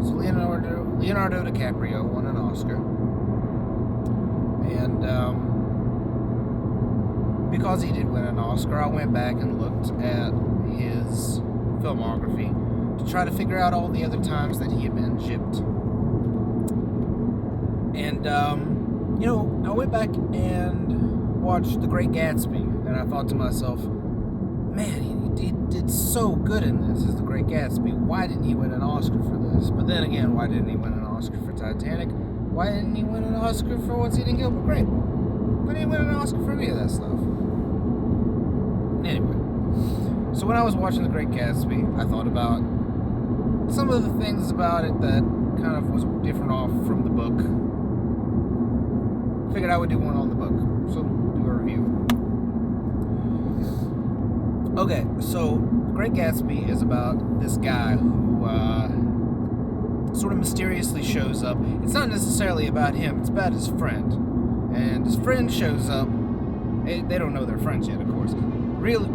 so Leonardo DiCaprio won an Oscar, and because he did win an Oscar, I went back and looked at his filmography to try to figure out all the other times that he had been gypped. And I went back and watched The Great Gatsby, and I thought to myself, man, he did so good in this as The Great Gatsby. Why didn't he win an Oscar for this? But then again, why didn't he win an Oscar for Titanic? Why didn't he win an Oscar for What's Eating Gilbert Grape? Why didn't he win an Oscar for any of that stuff? Anyway, so when I was watching The Great Gatsby, I thought about some of the things about it that kind of was different off from the book. Figured I would do one on the book, so do a review. Okay, so The Great Gatsby is about this guy who sort of mysteriously shows up. It's not necessarily about him, it's about his friend. And his friend shows up. They don't know they're friends yet, of course. Really?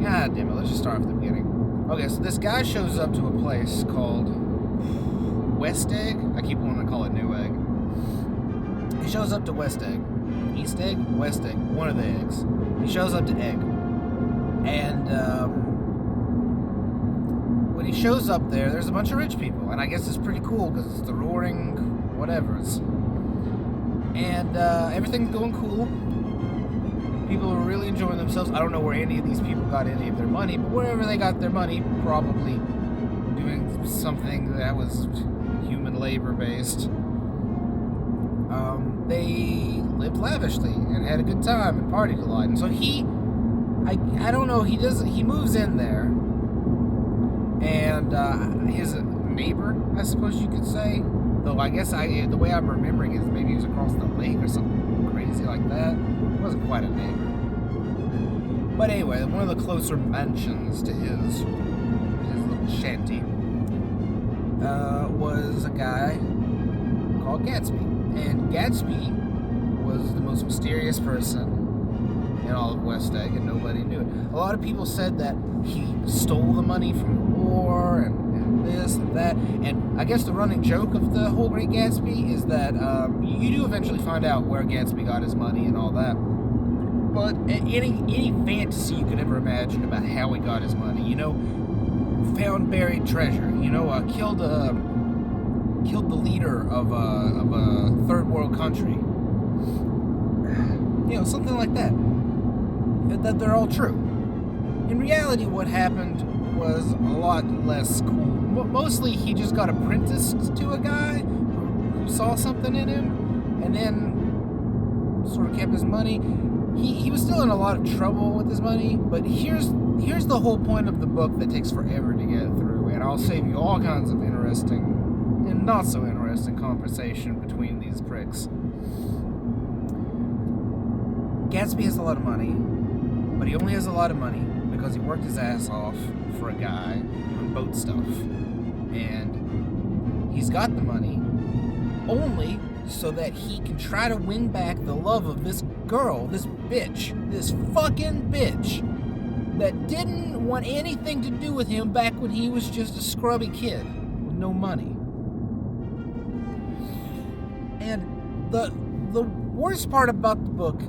God damn it, let's just start off the beginning. Okay, so this guy shows up to a place called West Egg. I keep wanting to call it New Egg. He shows up to West Egg. East Egg? West Egg. One of the eggs. He shows up to Egg. And when he shows up there's a bunch of rich people. And I guess it's pretty cool because it's the roaring whatevers. And everything's going cool. People are really enjoying themselves. I don't know where any of these people got any of their money, but wherever they got their money, probably doing something that was human labor based. They lived lavishly and had a good time and partied a lot. And so I don't know, he moves in there, and his neighbor, I suppose you could say, though I guess the way I'm remembering is maybe he was across the lake or something crazy like that. It wasn't quite a neighbor. But anyway, one of the closer mansions to his little shanty was a guy called Gatsby. And Gatsby was the most mysterious person in all of West Egg, and nobody knew it. A lot of people said that he stole the money from the war, and this and that. And I guess the running joke of the whole Great Gatsby is that you do eventually find out where Gatsby got his money and all that. But any fantasy you could ever imagine about how he got his money, found buried treasure, killed the leader of a third world country, something like that. That they're all true. In reality, what happened was a lot less cool. Mostly, he just got apprenticed to a guy who saw something in him, and then sort of kept his money. He was still in a lot of trouble with his money, but here's the whole point of the book that takes forever to get through, and I'll save you all kinds of interesting and not so interesting conversation between these pricks. Gatsby has a lot of money, but he only has a lot of money because he worked his ass off for a guy doing boat stuff. And he's got the money only so that he can try to win back the love of this girl, this bitch, this fucking bitch that didn't want anything to do with him back when he was just a scrubby kid with no money. And the worst part about the book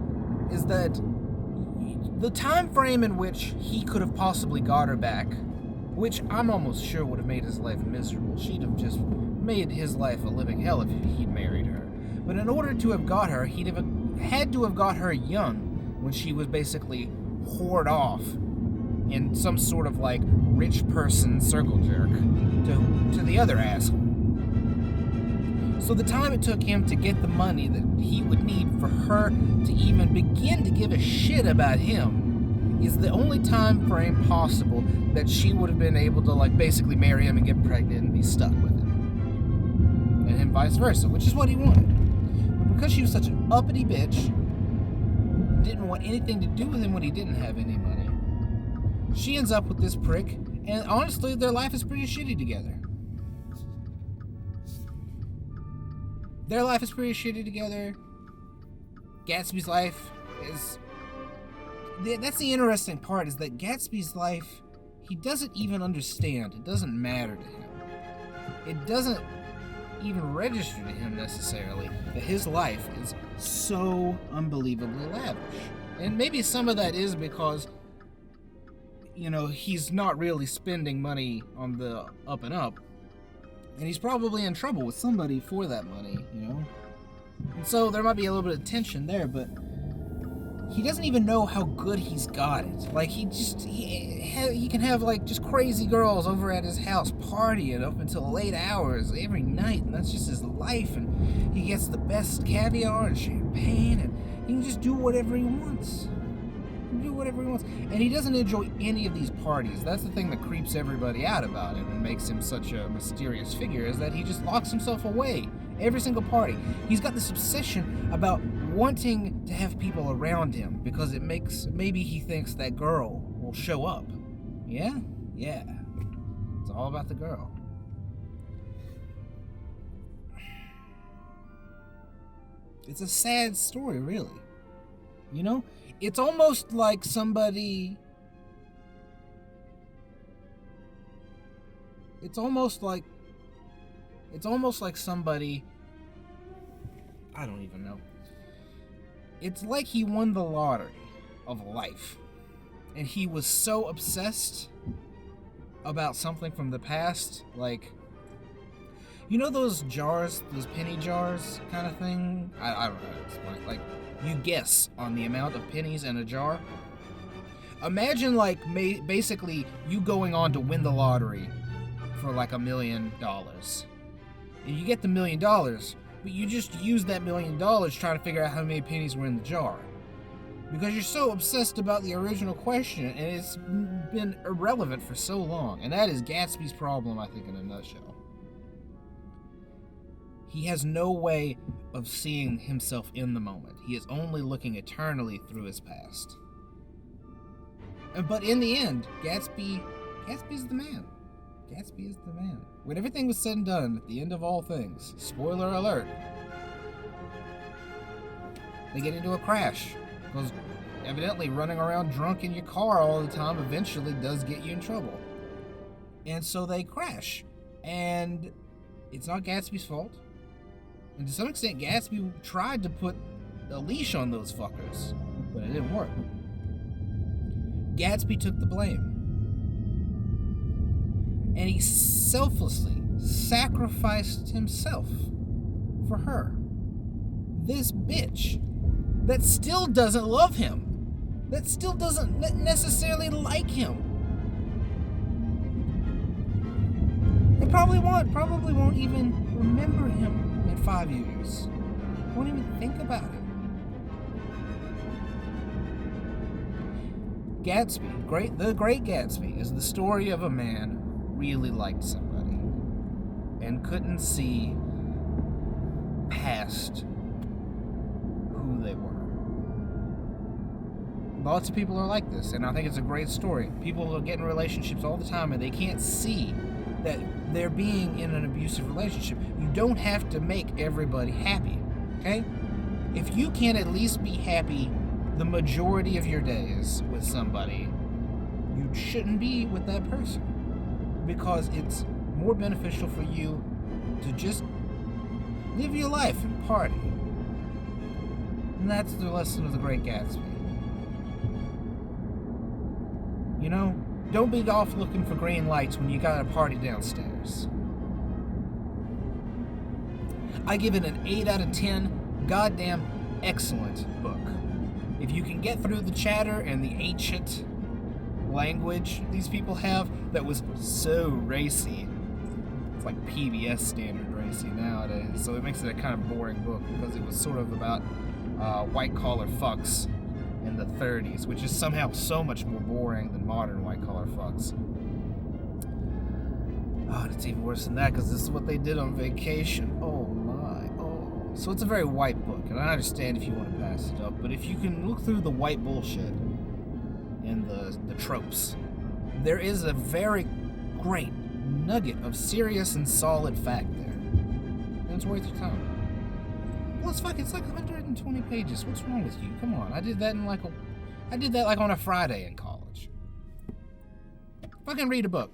is that the time frame in which he could have possibly got her back, which I'm almost sure would have made his life miserable. She'd have just made his life a living hell if he'd married her. But in order to have got her, he'd have had to have got her young, when she was basically whored off in some sort of rich person circle jerk to the other asshole. So the time it took him to get the money that he would need for her to even begin to give a shit about him is the only time frame possible that she would have been able to basically marry him and get pregnant and be stuck with him. And him vice versa, which is what he wanted. But because she was such an uppity bitch, didn't want anything to do with him when he didn't have any money, she ends up with this prick, and honestly, their life is pretty shitty together. Their life is pretty shitty together. Gatsby's life is That's the interesting part, is that Gatsby's life, he doesn't even understand. It doesn't matter to him. It doesn't even register to him necessarily that his life is so unbelievably lavish. And maybe some of that is because, he's not really spending money on the up and up. And he's probably in trouble with somebody for that money, And so there might be a little bit of tension there, but he doesn't even know how good he's got it. Like, he can have, like, just crazy girls over at his house partying up until late hours every night, and that's just his life, and he gets the best caviar and champagne, and he can just do whatever he wants. And he doesn't enjoy any of these parties. That's the thing that creeps everybody out about him and makes him such a mysterious figure, is that he just locks himself away every single party. He's got this obsession about wanting to have people around him because maybe he thinks that girl will show up. Yeah. It's all about the girl. It's a sad story, really. It's almost like somebody... It's almost like somebody... I don't even know. It's like he won the lottery of life. And he was so obsessed about something from the past, like... those jars, those penny jars kind of thing? I don't know how to explain it. Like, you guess on the amount of pennies in a jar. Imagine, like, basically you going on to win the lottery for, like, $1 million. And you get the $1 million, but you just use that $1 million trying to figure out how many pennies were in the jar. Because you're so obsessed about the original question, and it's been irrelevant for so long. And that is Gatsby's problem, I think, in a nutshell. He has no way of seeing himself in the moment. He is only looking eternally through his past. But in the end, Gatsby's the man. Gatsby is the man. When everything was said and done, at the end of all things, spoiler alert, they get into a crash. Because evidently running around drunk in your car all the time eventually does get you in trouble. And so they crash. And it's not Gatsby's fault. And to some extent, Gatsby tried to put a leash on those fuckers, but it didn't work. Gatsby took the blame. And he selflessly sacrificed himself for her. This bitch that still doesn't love him, that still doesn't necessarily like him. And probably won't even remember him in 5 years. Won't even think about it. Gatsby, the Great Gatsby, is the story of a man who really liked somebody and couldn't see past who they were. Lots of people are like this, and I think it's a great story. People get in relationships all the time and they can't see that they're being in an abusive relationship. You don't have to make everybody happy, okay? If you can at least be happy the majority of your days with somebody, you shouldn't be with that person, because it's more beneficial for you to just live your life and party. And that's the lesson of the Great Gatsby. Don't be off looking for green lights when you got a party downstairs. I give it an 8 out of 10. Goddamn excellent book. If you can get through the chatter and the ancient language these people have that was so racy. It's like PBS standard racy nowadays, so it makes it a kind of boring book because it was sort of about white-collar fucks in the 30s, which is somehow so much more boring than modern white-collar fucks. Oh, and it's even worse than that because this is what they did on vacation. Oh my, oh. So it's a very white book, and I understand if you want to pass it up, but if you can look through the white bullshit and the tropes, there is a very great nugget of serious and solid fact there. And it's worth your time. Well, it's like 120 pages. What's wrong with you? Come on, I did that in like I did that like on a Friday in college. Fucking read a book.